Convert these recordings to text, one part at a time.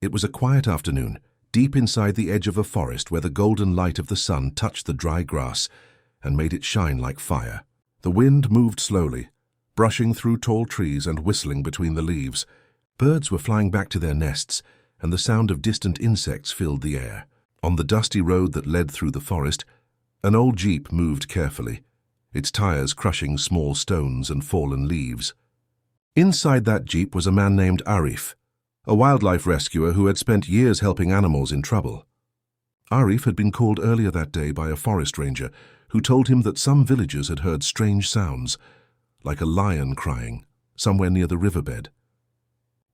It was a quiet afternoon, deep inside the edge of a forest where the golden light of the sun touched the dry grass and made it shine like fire. The wind moved slowly, brushing through tall trees and whistling between the leaves. Birds were flying back to their nests, and the sound of distant insects filled the air. On the dusty road that led through the forest, an old jeep moved carefully, its tires crushing small stones and fallen leaves. Inside that jeep was a man named Arif, a wildlife rescuer who had spent years helping animals in trouble. Arif had been called earlier that day by a forest ranger who told him that some villagers had heard strange sounds, like a lion crying, somewhere near the riverbed.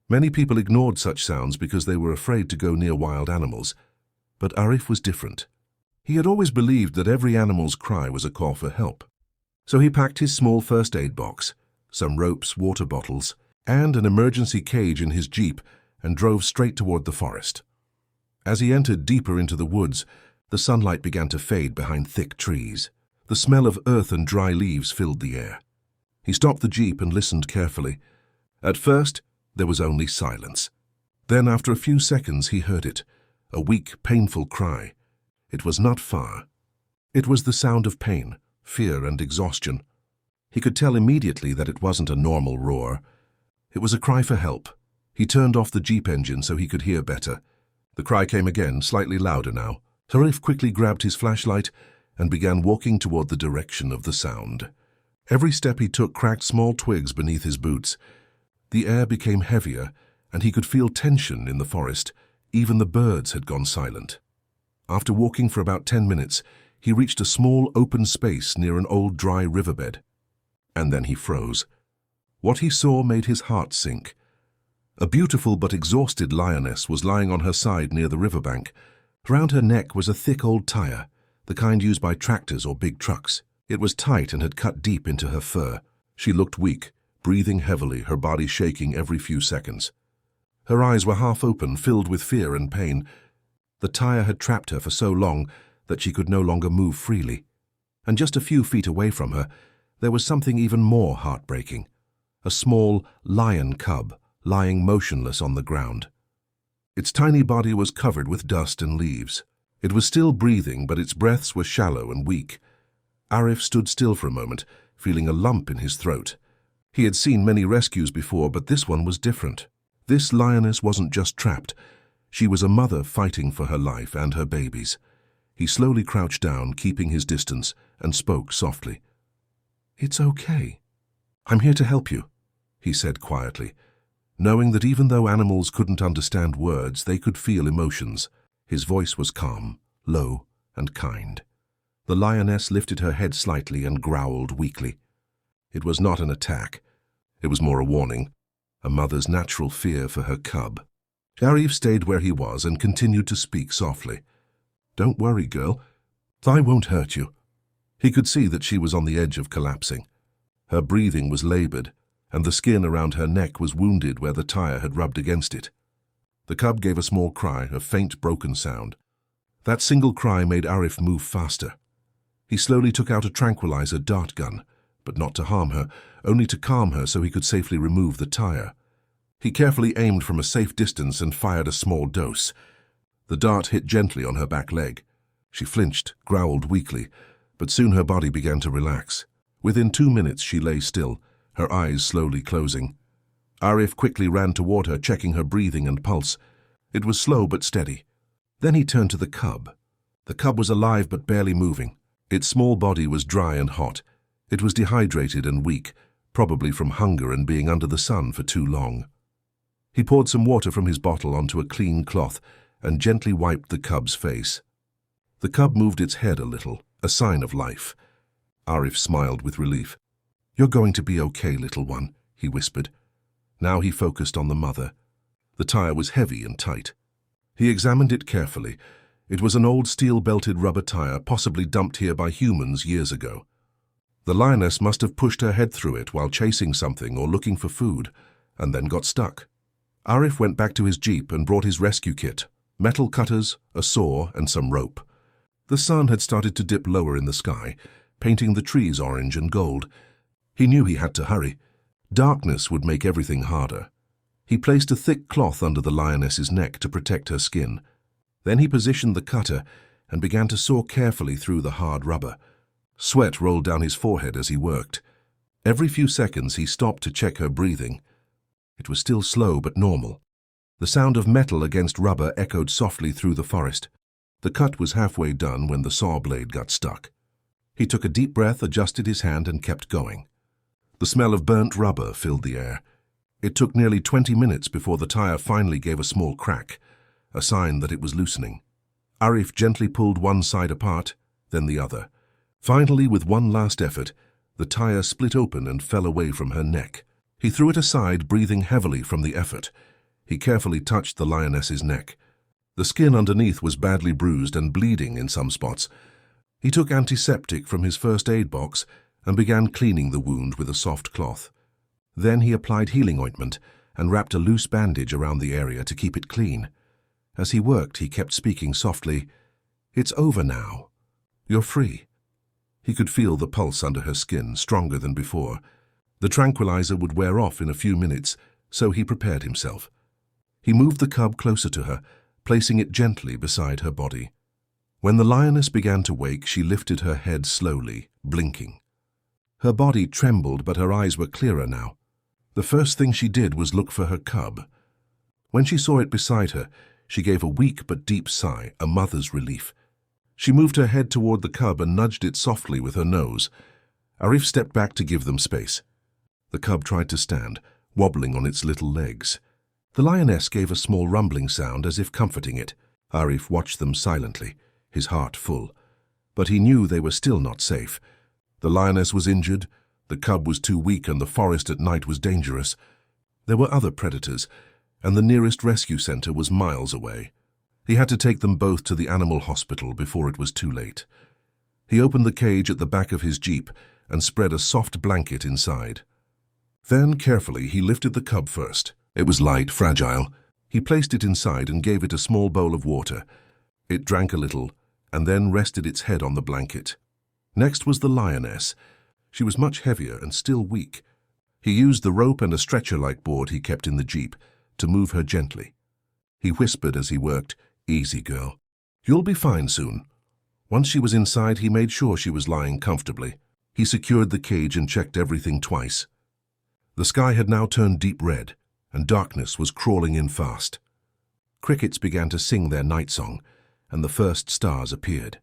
Many people ignored such sounds because they were afraid to go near wild animals, but Arif was different. He had always believed that every animal's cry was a call for help. So he packed his small first aid box, some ropes, water bottles, and an emergency cage in his jeep and drove straight toward the forest. As he entered deeper into the woods, the sunlight began to fade behind thick trees. The smell of earth and dry leaves filled the air. He stopped the jeep and listened carefully. At first, there was only silence. Then, after a few seconds, he heard it, a weak, painful cry. It was not far. It was the sound of pain, fear, and exhaustion. He could tell immediately that it wasn't a normal roar. It was a cry for help. He turned off the jeep engine so he could hear better. The cry came again, slightly louder now. Arif quickly grabbed his flashlight and began walking toward the direction of the sound. Every step he took cracked small twigs beneath his boots. The air became heavier, and he could feel tension in the forest. Even the birds had gone silent. After walking for about 10 minutes, he reached a small open space near an old dry riverbed. And then he froze. What he saw made his heart sink. A beautiful but exhausted lioness was lying on her side near the riverbank. Around her neck was a thick old Tyre, the kind used by tractors or big trucks. It was tight and had cut deep into her fur. She looked weak, breathing heavily, her body shaking every few seconds. Her eyes were half open, filled with fear and pain. The Tyre had trapped her for so long that she could no longer move freely. And just a few feet away from her, there was something even more heartbreaking. A small lion cub lying motionless on the ground. Its tiny body was covered with dust and leaves. It was still breathing, but its breaths were shallow and weak. Arif stood still for a moment, feeling a lump in his throat. He had seen many rescues before, but this one was different. This lioness wasn't just trapped. She was a mother fighting for her life and her babies. He slowly crouched down, keeping his distance, and spoke softly. "It's okay. I'm here to help you," he said quietly, knowing that even though animals couldn't understand words, they could feel emotions. His voice was calm, low, and kind. The lioness lifted her head slightly and growled weakly. It was not an attack. It was more a warning, a mother's natural fear for her cub. Arif stayed where he was and continued to speak softly. "Don't worry, girl. I won't hurt you." He could see that she was on the edge of collapsing. Her breathing was labored, and the skin around her neck was wounded where the Tyre had rubbed against it. The cub gave a small cry, a faint, broken sound. That single cry made Arif move faster. He slowly took out a tranquilizer dart gun, but not to harm her, only to calm her so he could safely remove the Tyre. He carefully aimed from a safe distance and fired a small dose. The dart hit gently on her back leg. She flinched, growled weakly, but soon her body began to relax. Within 2 minutes she lay still, her eyes slowly closing. Arif quickly ran toward her, checking her breathing and pulse. It was slow but steady. Then he turned to the cub. The cub was alive but barely moving. Its small body was dry and hot. It was dehydrated and weak, probably from hunger and being under the sun for too long. He poured some water from his bottle onto a clean cloth and gently wiped the cub's face. The cub moved its head a little, a sign of life. Arif smiled with relief. "You're going to be okay, little one," he whispered. Now he focused on the mother. The Tyre was heavy and tight. He examined it carefully. It was an old steel-belted rubber Tyre, possibly dumped here by humans years ago. The lioness must have pushed her head through it while chasing something or looking for food, and then got stuck. Arif went back to his jeep and brought his rescue kit, metal cutters, a saw, and some rope. The sun had started to dip lower in the sky, painting the trees orange and gold. He knew he had to hurry. Darkness would make everything harder. He placed a thick cloth under the lioness's neck to protect her skin. Then he positioned the cutter and began to saw carefully through the hard rubber. Sweat rolled down his forehead as he worked. Every few seconds he stopped to check her breathing. It was still slow but normal. The sound of metal against rubber echoed softly through the forest. The cut was halfway done when the saw blade got stuck. He took a deep breath, adjusted his hand, and kept going. The smell of burnt rubber filled the air. It took nearly 20 minutes before the tire finally gave a small crack, a sign that it was loosening. Arif gently pulled one side apart, then the other. Finally, with one last effort, the tire split open and fell away from her neck. He threw it aside, breathing heavily from the effort. He carefully touched the lioness's neck. The skin underneath was badly bruised and bleeding in some spots. He took antiseptic from his first aid box and began cleaning the wound with a soft cloth. Then he applied healing ointment and wrapped a loose bandage around the area to keep it clean. As he worked, he kept speaking softly, "It's over now. You're free." He could feel the pulse under her skin, stronger than before. The tranquilizer would wear off in a few minutes, so he prepared himself. He moved the cub closer to her, placing it gently beside her body. When the lioness began to wake, she lifted her head slowly, blinking. Her body trembled, but her eyes were clearer now. The first thing she did was look for her cub. When she saw it beside her, she gave a weak but deep sigh, a mother's relief. She moved her head toward the cub and nudged it softly with her nose. Arif stepped back to give them space. The cub tried to stand, wobbling on its little legs. The lioness gave a small rumbling sound as if comforting it. Arif watched them silently, his heart full. But he knew they were still not safe. The lioness was injured, the cub was too weak, and the forest at night was dangerous. There were other predators, and the nearest rescue center was miles away. He had to take them both to the animal hospital before it was too late. He opened the cage at the back of his jeep and spread a soft blanket inside. Then, carefully, he lifted the cub first. It was light, fragile. He placed it inside and gave it a small bowl of water. It drank a little and then rested its head on the blanket. Next was the lioness. She was much heavier and still weak. He used the rope and a stretcher-like board he kept in the jeep to move her gently. He whispered as he worked, "Easy, girl. You'll be fine soon." Once she was inside, he made sure she was lying comfortably. He secured the cage and checked everything twice. The sky had now turned deep red, and darkness was crawling in fast. Crickets began to sing their night song, and the first stars appeared.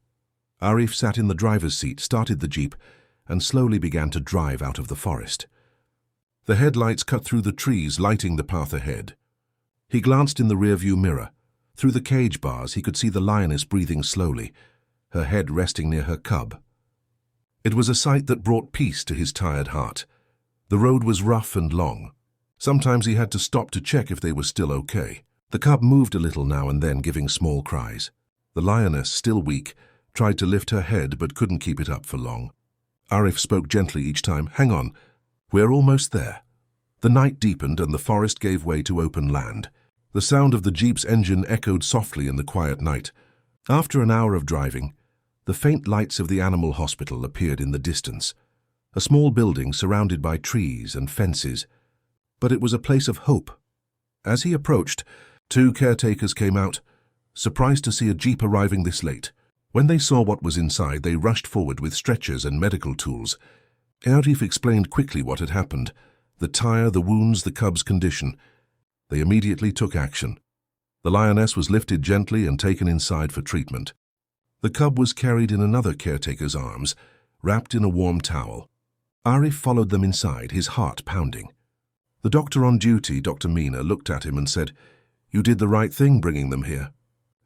Arif sat in the driver's seat, started the jeep, and slowly began to drive out of the forest. The headlights cut through the trees, lighting the path ahead. He glanced in the rearview mirror. Through the cage bars, he could see the lioness breathing slowly, her head resting near her cub. It was a sight that brought peace to his tired heart. The road was rough and long. Sometimes he had to stop to check if they were still okay. The cub moved a little now and then, giving small cries. The lioness, still weak, tried to lift her head but couldn't keep it up for long. Arif spoke gently each time, "Hang on, we're almost there." The night deepened and the forest gave way to open land. The sound of the jeep's engine echoed softly in the quiet night. After an hour of driving, the faint lights of the animal hospital appeared in the distance. A small building surrounded by trees and fences. But it was a place of hope. As he approached, 2 caretakers came out, surprised to see a jeep arriving this late. When they saw what was inside, they rushed forward with stretchers and medical tools. Arif explained quickly what had happened: the tire, the wounds, the cub's condition. They immediately took action. The lioness was lifted gently and taken inside for treatment. The cub was carried in another caretaker's arms, wrapped in a warm towel. Arif followed them inside, his heart pounding. The doctor on duty, Dr. Mina, looked at him and said, "You did the right thing bringing them here.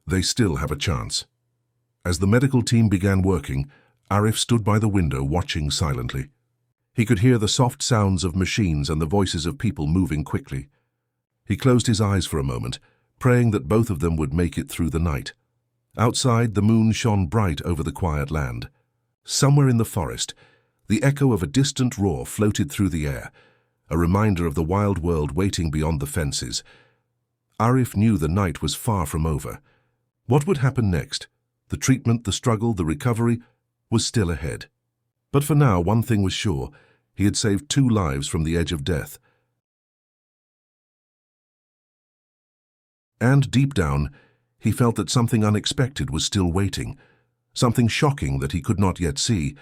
They still have a chance." As the medical team began working, Arif stood by the window watching silently. He could hear the soft sounds of machines and the voices of people moving quickly. He closed his eyes for a moment, praying that both of them would make it through the night. Outside, the moon shone bright over the quiet land. Somewhere in the forest, the echo of a distant roar floated through the air, a reminder of the wild world waiting beyond the fences. Arif knew the night was far from over. What would happen next? The treatment, the struggle, the recovery was still ahead. But for now, one thing was sure: he had saved 2 lives from the edge of death. And deep down, he felt that something unexpected was still waiting, something shocking that he could not yet see,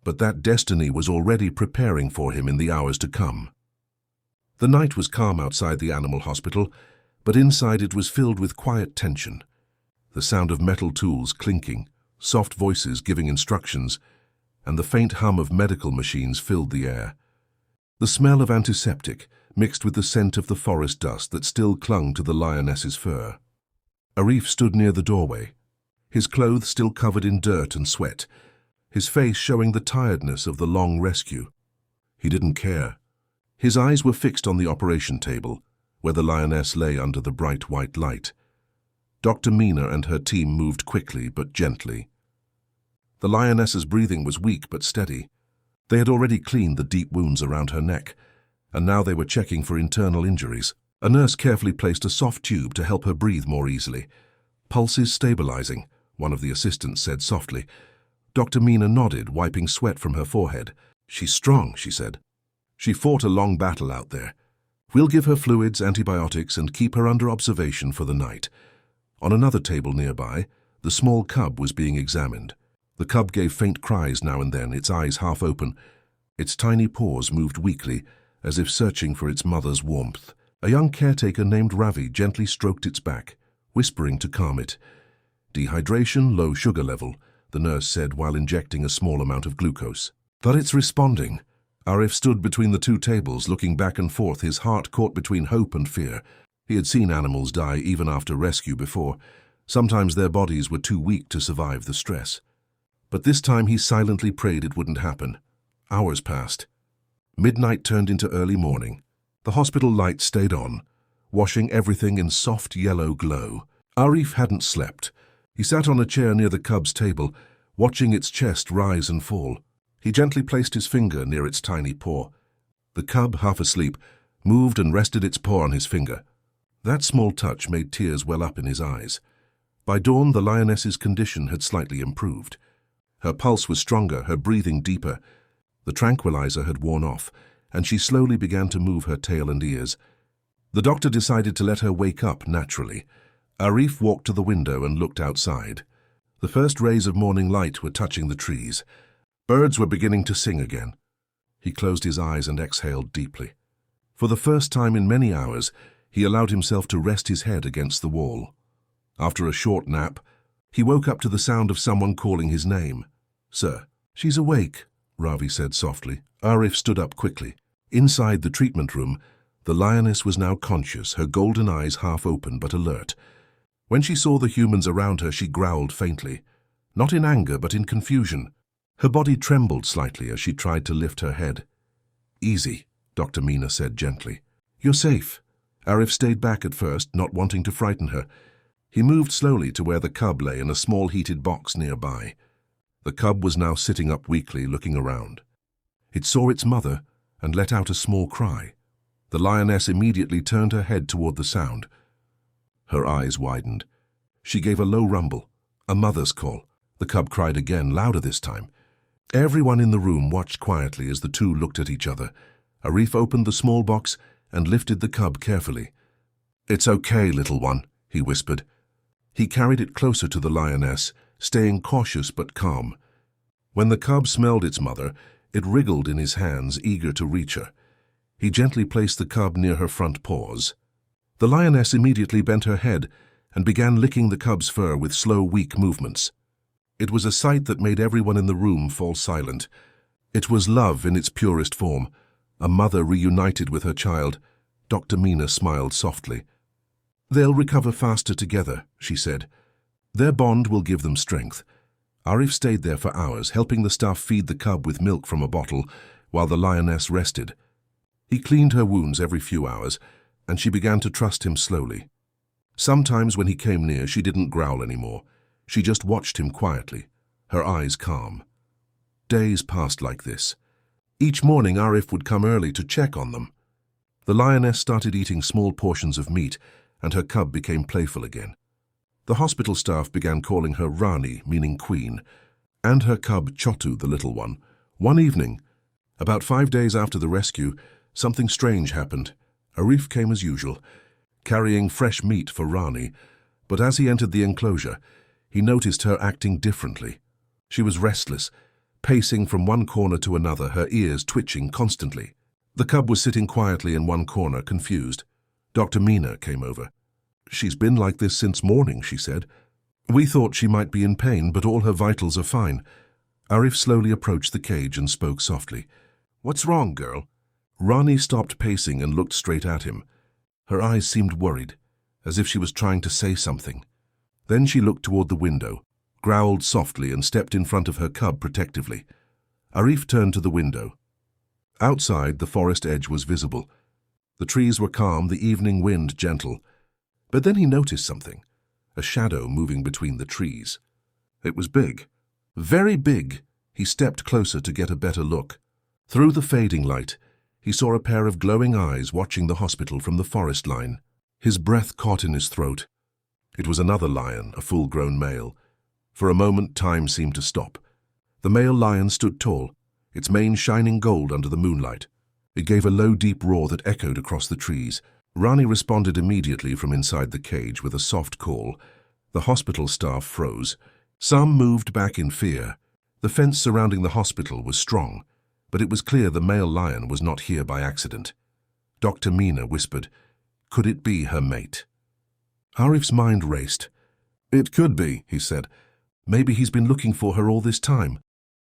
but that destiny was already preparing for him in the hours to come. The night was calm outside the animal hospital, but inside it was filled with quiet tension. The sound of metal tools clinking, soft voices giving instructions, and the faint hum of medical machines filled the air. The smell of antiseptic mixed with the scent of the forest dust that still clung to the lioness's fur. Arif stood near the doorway, his clothes still covered in dirt and sweat, his face showing the tiredness of the long rescue. He didn't care. His eyes were fixed on the operation table, where the lioness lay under the bright white light. Dr. Mina and her team moved quickly but gently. The lioness's breathing was weak but steady. They had already cleaned the deep wounds around her neck, and now they were checking for internal injuries. A nurse carefully placed a soft tube to help her breathe more easily. "Pulses stabilizing," one of the assistants said softly. Dr. Mina nodded, wiping sweat from her forehead. "She's strong," she said. "She fought a long battle out there. We'll give her fluids, antibiotics, and keep her under observation for the night." On another table nearby, the small cub was being examined. The cub gave faint cries now and then, its eyes half open. Its tiny paws moved weakly, as if searching for its mother's warmth. A young caretaker named Ravi gently stroked its back, whispering to calm it. "Dehydration, low sugar level," the nurse said while injecting a small amount of glucose. "But it's responding." Arif stood between the two tables, looking back and forth, his heart caught between hope and fear. He had seen animals die even after rescue before. Sometimes their bodies were too weak to survive the stress. But this time he silently prayed it wouldn't happen. Hours passed. Midnight turned into early morning. The hospital lights stayed on, washing everything in soft yellow glow. Arif hadn't slept. He sat on a chair near the cub's table, watching its chest rise and fall. He gently placed his finger near its tiny paw. The cub, half asleep, moved and rested its paw on his finger. That small touch made tears well up in his eyes. By dawn, the lioness's condition had slightly improved. Her pulse was stronger, her breathing deeper. The tranquilizer had worn off, and she slowly began to move her tail and ears. The doctor decided to let her wake up naturally. Arif walked to the window and looked outside. The first rays of morning light were touching the trees. Birds were beginning to sing again. He closed his eyes and exhaled deeply. For the first time in many hours, he allowed himself to rest his head against the wall. After a short nap, he woke up to the sound of someone calling his name. "Sir." "She's awake," Ravi said softly. Arif stood up quickly. Inside the treatment room, the lioness was now conscious, her golden eyes half open but alert. When she saw the humans around her, she growled faintly. Not in anger, but in confusion. Her body trembled slightly as she tried to lift her head. "Easy," Dr. Mina said gently. "You're safe." Arif stayed back at first, not wanting to frighten her. He moved slowly to where the cub lay in a small heated box nearby. The cub was now sitting up weakly, looking around. It saw its mother and let out a small cry. The lioness immediately turned her head toward the sound. Her eyes widened. She gave a low rumble, a mother's call. The cub cried again, louder this time. Everyone in the room watched quietly as the two looked at each other. Arif opened the small box and lifted the cub carefully. "It's okay, little one," he whispered. He carried it closer to the lioness, staying cautious but calm. When the cub smelled its mother, it wriggled in his hands, eager to reach her. He gently placed the cub near her front paws. The lioness immediately bent her head and began licking the cub's fur with slow, weak movements. It was a sight that made everyone in the room fall silent. It was love in its purest form, a mother reunited with her child. Dr. Mina smiled softly. "They'll recover faster together," she said. "Their bond will give them strength." Arif stayed there for hours, helping the staff feed the cub with milk from a bottle, while the lioness rested. He cleaned her wounds every few hours, and she began to trust him slowly. Sometimes when he came near, she didn't growl anymore. She just watched him quietly, her eyes calm. Days passed like this. Each morning Arif would come early to check on them. The lioness started eating small portions of meat, and her cub became playful again. The hospital staff began calling her Rani, meaning queen, and her cub Chotu, the little one. One evening, about 5 days after the rescue, something strange happened. Arif came as usual. carrying fresh meat for Rani, but as he entered the enclosure, he noticed her acting differently. She was restless, pacing from one corner to another, her ears twitching constantly. The cub was sitting quietly in one corner, confused. Dr. Mina came over. "She's been like this since morning," she said. "We thought she might be in pain, but all her vitals are fine." Arif slowly approached the cage and spoke softly. "What's wrong, girl?" Rani stopped pacing and looked straight at him. Her eyes seemed worried, as if she was trying to say something. Then she looked toward the window, growled softly, and stepped in front of her cub protectively. Arif turned to the window. Outside, the forest edge was visible. The trees were calm, the evening wind gentle. But then he noticed something, a shadow moving between the trees. It was big, very big. He stepped closer to get a better look. Through the fading light, he saw a pair of glowing eyes watching the hospital from the forest line. His breath caught in his throat. It was another lion, a full-grown male. For a moment, time seemed to stop. The male lion stood tall, its mane shining gold under the moonlight. It gave a low, deep roar that echoed across the trees. Rani responded immediately from inside the cage with a soft call. The hospital staff froze. Some moved back in fear. The fence surrounding the hospital was strong, but it was clear the male lion was not here by accident. Dr. Mina whispered, "Could it be her mate?" Arif's mind raced. "It could be," he said. "Maybe he's been looking for her all this time."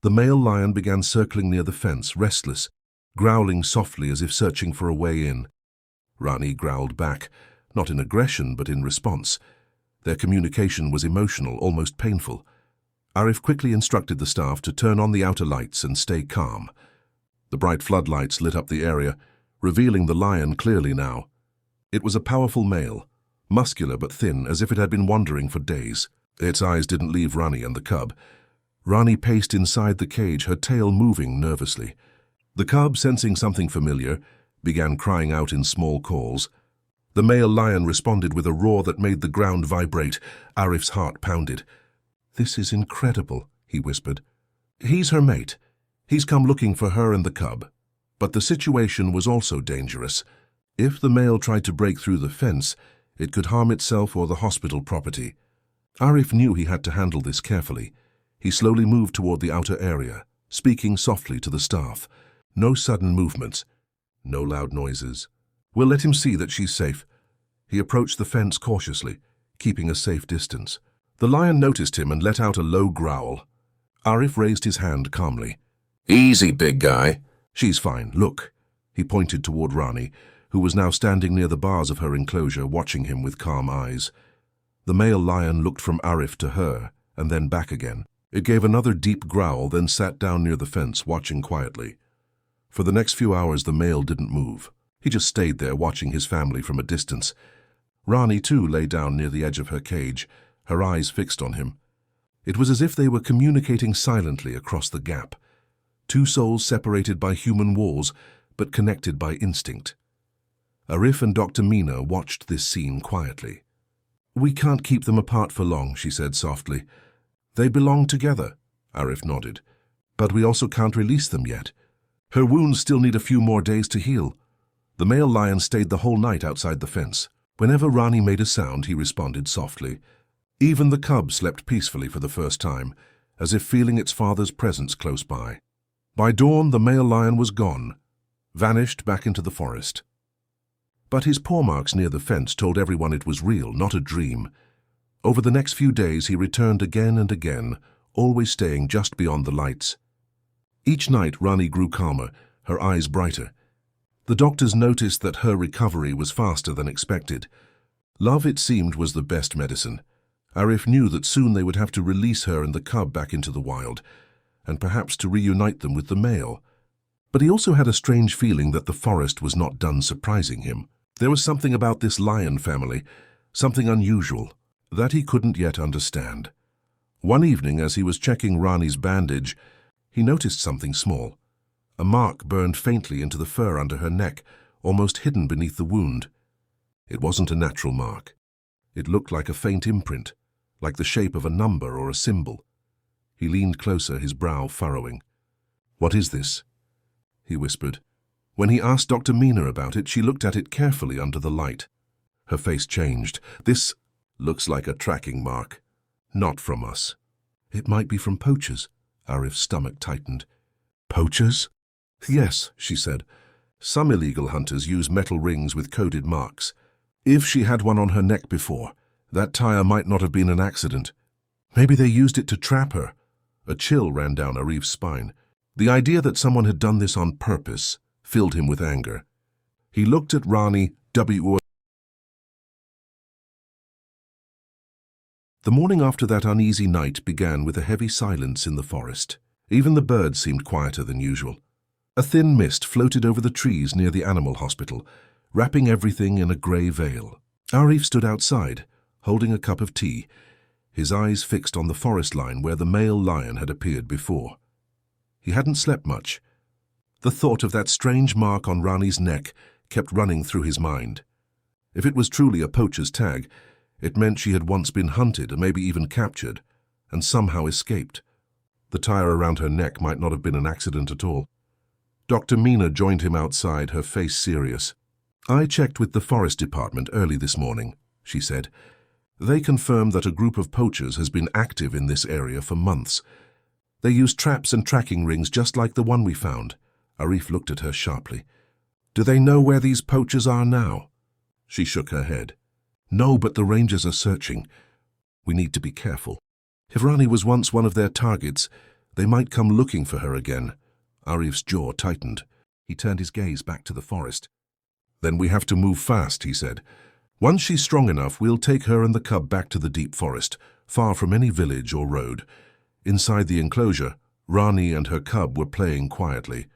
The male lion began circling near the fence, restless, growling softly as if searching for a way in. Rani growled back, not in aggression but in response. Their communication was emotional, almost painful. Arif quickly instructed the staff to turn on the outer lights and stay calm. The bright floodlights lit up the area, revealing the lion clearly now. It was a powerful male, muscular but thin, as if it had been wandering for days. Its eyes didn't leave Rani and the cub. Rani paced inside the cage, her tail moving nervously. The cub, sensing something familiar, began crying out in small calls. The male lion responded with a roar that made the ground vibrate. Arif's heart pounded. "This is incredible," he whispered. "He's her mate. He's come looking for her and the cub." But the situation was also dangerous. If the male tried to break through the fence, it could harm itself or the hospital property. Arif knew he had to handle this carefully. He slowly moved toward the outer area, speaking softly to the staff. No sudden movements, no loud noises. "We'll let him see that she's safe." He approached the fence cautiously, keeping a safe distance. The lion noticed him and let out a low growl. Arif raised his hand calmly. "Easy, big guy." "She's fine, look." He pointed toward Rani, who was now standing near the bars of her enclosure, watching him with calm eyes. The male lion looked from Arif to her, and then back again. It gave another deep growl, then sat down near the fence, watching quietly. For the next few hours, the male didn't move. He just stayed there, watching his family from a distance. Rani, too, lay down near the edge of her cage, her eyes fixed on him. It was as if they were communicating silently across the gap. Two souls separated by human walls, but connected by instinct. Arif and Dr. Mina watched this scene quietly. "We can't keep them apart for long," she said softly. "They belong together," Arif nodded. "But we also can't release them yet. Her wounds still need a few more days to heal." The male lion stayed the whole night outside the fence. Whenever Rani made a sound, he responded softly. Even the cub slept peacefully for the first time, as if feeling its father's presence close by. By dawn, the male lion was gone, vanished back into the forest. But his paw marks near the fence told everyone it was real, not a dream. Over the next few days, he returned again and again, always staying just beyond the lights. Each night, Rani grew calmer, her eyes brighter. The doctors noticed that her recovery was faster than expected. Love, it seemed, was the best medicine. Arif knew that soon they would have to release her and the cub back into the wild, and perhaps to reunite them with the male. But he also had a strange feeling that the forest was not done surprising him. There was something about this lion family, something unusual, that he couldn't yet understand. One evening, as he was checking Rani's bandage, he noticed something small. A mark burned faintly into the fur under her neck, almost hidden beneath the wound. It wasn't a natural mark. It looked like a faint imprint, like the shape of a number or a symbol. He leaned closer, his brow furrowing. "What is this?" he whispered. When he asked Dr. Mina about it, she looked at it carefully under the light. Her face changed. "This looks like a tracking mark. Not from us." "It might be from poachers." Arif's stomach tightened. "Poachers?" "Yes," she said. "Some illegal hunters use metal rings with coded marks. If she had one on her neck before, that Tyre might not have been an accident. Maybe they used it to trap her." A chill ran down Arif's spine. The idea that someone had done this on purpose filled him with anger. He looked at Rani W. The morning after that uneasy night began with a heavy silence in the forest. Even the birds seemed quieter than usual. A thin mist floated over the trees near the animal hospital, wrapping everything in a grey veil. Arif stood outside, holding a cup of tea, his eyes fixed on the forest line where the male lion had appeared before. He hadn't slept much. The thought of that strange mark on Rani's neck kept running through his mind. If it was truly a poacher's tag, it meant she had once been hunted and maybe even captured, and somehow escaped. The Tyre around her neck might not have been an accident at all. Dr. Mina joined him outside, her face serious. "I checked with the forest department early this morning," she said. "They confirmed that a group of poachers has been active in this area for months. They use traps and tracking rings just like the one we found." Arif looked at her sharply. "Do they know where these poachers are now?" She shook her head. "No, but the rangers are searching. We need to be careful. If Rani was once one of their targets, they might come looking for her again." Arif's jaw tightened. He turned his gaze back to the forest. "Then we have to move fast," he said. "Once she's strong enough, we'll take her and the cub back to the deep forest, far from any village or road." Inside the enclosure, Rani and her cub were playing quietly.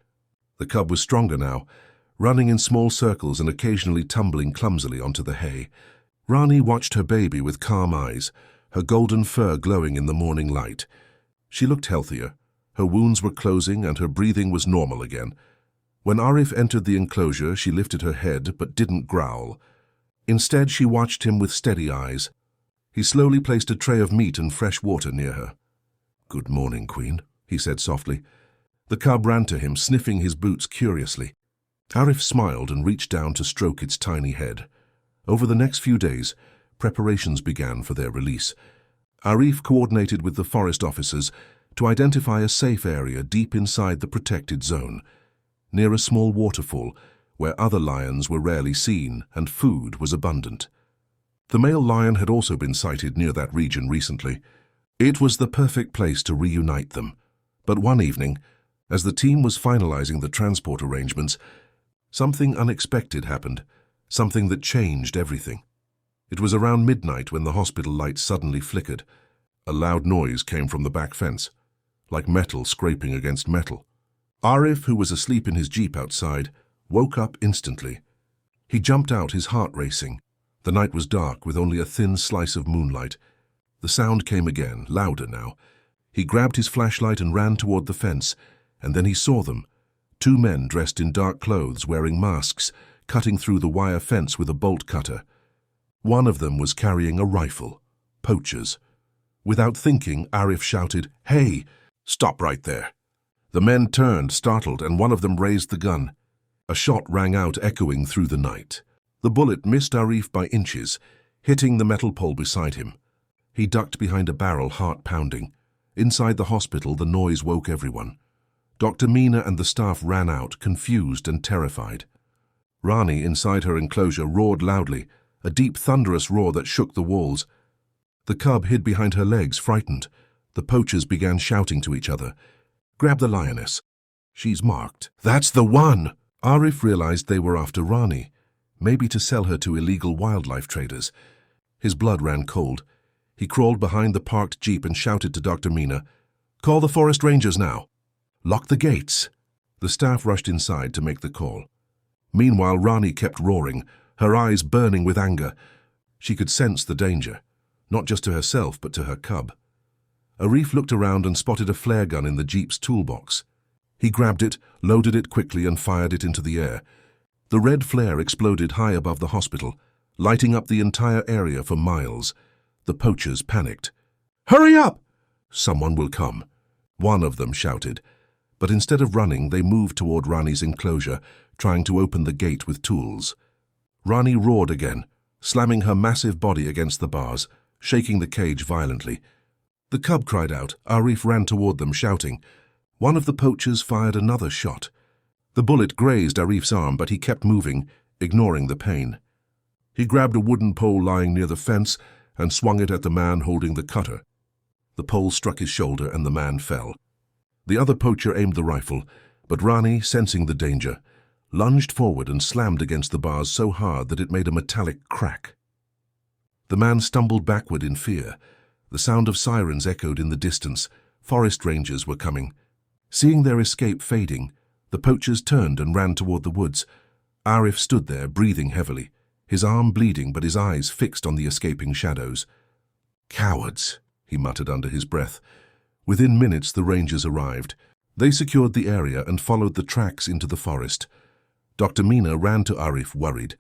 The cub was stronger now, running in small circles and occasionally tumbling clumsily onto the hay. Rani watched her baby with calm eyes, her golden fur glowing in the morning light. She looked healthier. Her wounds were closing and her breathing was normal again. When Arif entered the enclosure, she lifted her head but didn't growl. Instead, she watched him with steady eyes. He slowly placed a tray of meat and fresh water near her. "Good morning, Queen," he said softly. The cub ran to him, sniffing his boots curiously. Arif smiled and reached down to stroke its tiny head. Over the next few days, preparations began for their release. Arif coordinated with the forest officers to identify a safe area deep inside the protected zone, near a small waterfall where other lions were rarely seen and food was abundant. The male lion had also been sighted near that region recently. It was the perfect place to reunite them. But one evening, as the team was finalizing the transport arrangements, something unexpected happened, something that changed everything. It was around midnight when the hospital lights suddenly flickered. A loud noise came from the back fence, like metal scraping against metal. Arif, who was asleep in his jeep outside, woke up instantly. He jumped out, his heart racing. The night was dark, with only a thin slice of moonlight. The sound came again, louder now. He grabbed his flashlight and ran toward the fence, and then he saw them. Two men dressed in dark clothes, wearing masks, cutting through the wire fence with a bolt cutter. One of them was carrying a rifle. Poachers. Without thinking, Arif shouted, "Hey, stop right there." The men turned, startled, and one of them raised the gun. A shot rang out, echoing through the night. The bullet missed Arif by inches, hitting the metal pole beside him. He ducked behind a barrel, heart pounding. Inside the hospital, the noise woke everyone. Dr. Mina and the staff ran out, confused and terrified. Rani, inside her enclosure, roared loudly, a deep, thunderous roar that shook the walls. The cub hid behind her legs, frightened. The poachers began shouting to each other. "Grab the lioness. She's marked." "That's the one!" Arif realized they were after Rani, maybe to sell her to illegal wildlife traders. His blood ran cold. He crawled behind the parked jeep and shouted to Dr. Mina, "Call the forest rangers now. Lock the gates." The staff rushed inside to make the call. Meanwhile, Rani kept roaring, her eyes burning with anger. She could sense the danger, not just to herself, but to her cub. Arif looked around and spotted a flare gun in the jeep's toolbox. He grabbed it, loaded it quickly, and fired it into the air. The red flare exploded high above the hospital, lighting up the entire area for miles. The poachers panicked. "Hurry up! Someone will come," one of them shouted. But instead of running, they moved toward Rani's enclosure, trying to open the gate with tools. Rani roared again, slamming her massive body against the bars, shaking the cage violently. The cub cried out. Arif ran toward them, shouting. One of the poachers fired another shot. The bullet grazed Arif's arm, but he kept moving, ignoring the pain. He grabbed a wooden pole lying near the fence and swung it at the man holding the cutter. The pole struck his shoulder and the man fell. The other poacher aimed the rifle, but Rani, sensing the danger, lunged forward and slammed against the bars so hard that it made a metallic crack. The man stumbled backward in fear. The sound of sirens echoed in the distance. Forest rangers were coming. Seeing their escape fading, the poachers turned and ran toward the woods. Arif stood there, breathing heavily, his arm bleeding but his eyes fixed on the escaping shadows. "Cowards," he muttered under his breath. Within minutes the rangers arrived. They secured the area and followed the tracks into the forest. Dr. Mina ran to Arif, worried.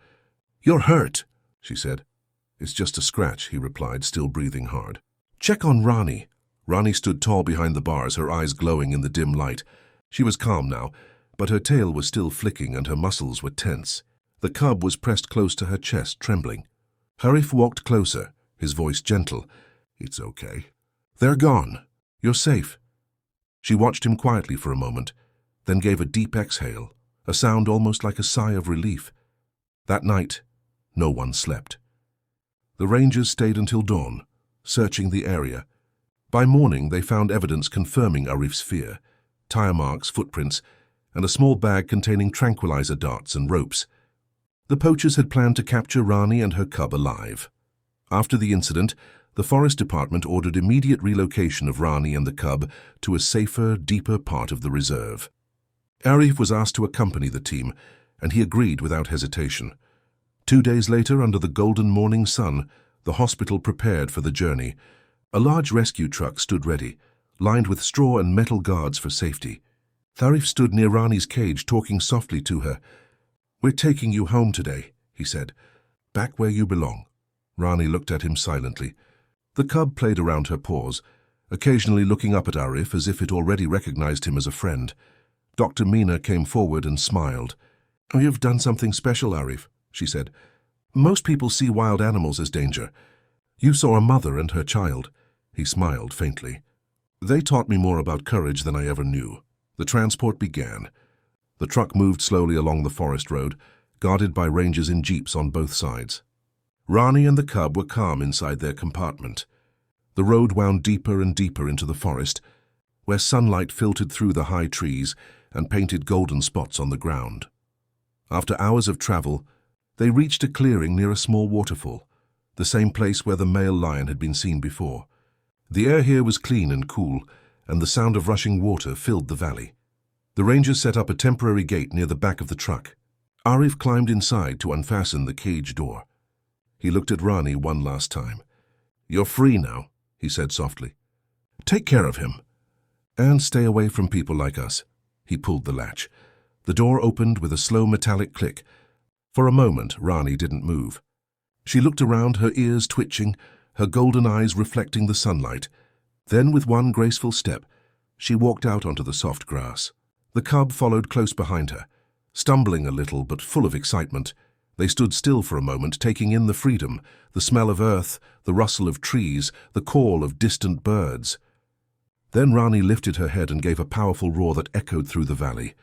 "You're hurt," she said. "It's just a scratch," he replied, still breathing hard. "Check on Rani." Rani stood tall behind the bars, her eyes glowing in the dim light. She was calm now, but her tail was still flicking and her muscles were tense. The cub was pressed close to her chest, trembling. Arif walked closer, his voice gentle. "It's okay. They're gone. You're safe." She watched him quietly for a moment, then gave a deep exhale, a sound almost like a sigh of relief. That night, no one slept. The rangers stayed until dawn, searching the area. By morning, they found evidence confirming Arif's fear: tire marks, footprints, and a small bag containing tranquilizer darts and ropes. The poachers had planned to capture Rani and her cub alive. After the incident, the Forest Department ordered immediate relocation of Rani and the cub to a safer, deeper part of the reserve. Arif was asked to accompany the team, and he agreed without hesitation. 2 days later, under the golden morning sun, the hospital prepared for the journey. A large rescue truck stood ready, lined with straw and metal guards for safety. Arif stood near Rani's cage, talking softly to her. "We're taking you home today," he said. "Back where you belong." Rani looked at him silently. The cub played around her paws, occasionally looking up at Arif as if it already recognized him as a friend. Dr. Mina came forward and smiled. "Oh, you've done something special, Arif," she said. "Most people see wild animals as danger. You saw a mother and her child." He smiled faintly. "They taught me more about courage than I ever knew." The transport began. The truck moved slowly along the forest road, guarded by rangers in jeeps on both sides. Rani and the cub were calm inside their compartment. The road wound deeper and deeper into the forest, where sunlight filtered through the high trees and painted golden spots on the ground. After hours of travel, they reached a clearing near a small waterfall, the same place where the male lion had been seen before. The air here was clean and cool, and the sound of rushing water filled the valley. The rangers set up a temporary gate near the back of the truck. Arif climbed inside to unfasten the cage door. He looked at Rani one last time. "You're free now," he said softly. "Take care of him. And stay away from people like us." He pulled the latch. The door opened with a slow metallic click. For a moment, Rani didn't move. She looked around, her ears twitching, her golden eyes reflecting the sunlight. Then, with one graceful step, she walked out onto the soft grass. The cub followed close behind her, stumbling a little but full of excitement. They stood still for a moment, taking in the freedom, the smell of earth, the rustle of trees, the call of distant birds. Then Rani lifted her head and gave a powerful roar that echoed through the valley.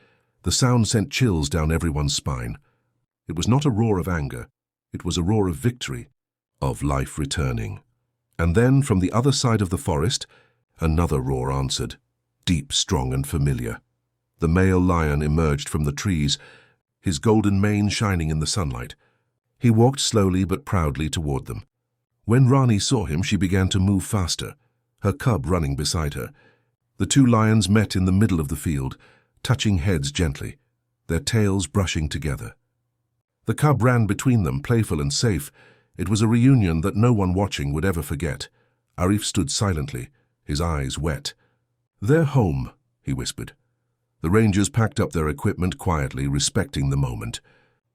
The sound sent chills down everyone's spine. It was not a roar of anger. It was a roar of victory, of life returning. And then, from the other side of the forest, another roar answered, deep, strong, and familiar. The male lion emerged from the trees, his golden mane shining in the sunlight. He walked slowly but proudly toward them. When Rani saw him, she began to move faster, her cub running beside her. The two lions met in the middle of the field, touching heads gently, their tails brushing together. The cub ran between them, playful and safe. It was a reunion that no one watching would ever forget. Arif stood silently, his eyes wet. "They're home," he whispered. The rangers packed up their equipment quietly, respecting the moment.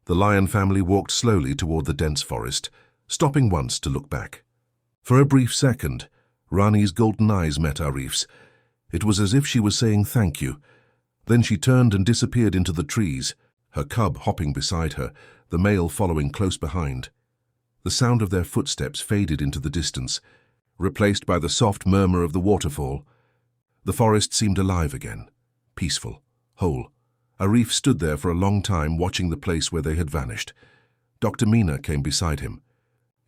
The lion family walked slowly toward the dense forest, stopping once to look back. For a brief second, Rani's golden eyes met Arif's. It was as if she was saying thank you. Then she turned and disappeared into the trees, her cub hopping beside her, the male following close behind. The sound of their footsteps faded into the distance, replaced by the soft murmur of the waterfall. The forest seemed alive again, peaceful, whole. Arif stood there for a long time watching the place where they had vanished. Dr. Mina came beside him.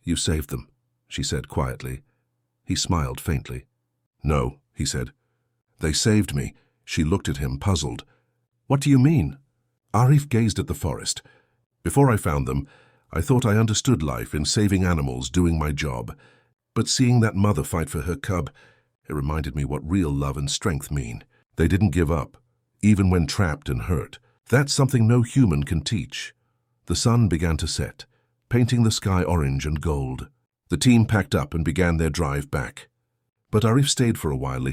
"You saved them," she said quietly. He smiled faintly. "No," he said. "They saved me." She looked at him, puzzled. "What do you mean?" Arif gazed at the forest. "Before I found them, I thought I understood life in saving animals, doing my job. But seeing that mother fight for her cub, it reminded me what real love and strength mean. They didn't give up, even when trapped and hurt. That's something no human can teach." The sun began to set, painting the sky orange and gold. The team packed up and began their drive back. But Arif stayed for a while,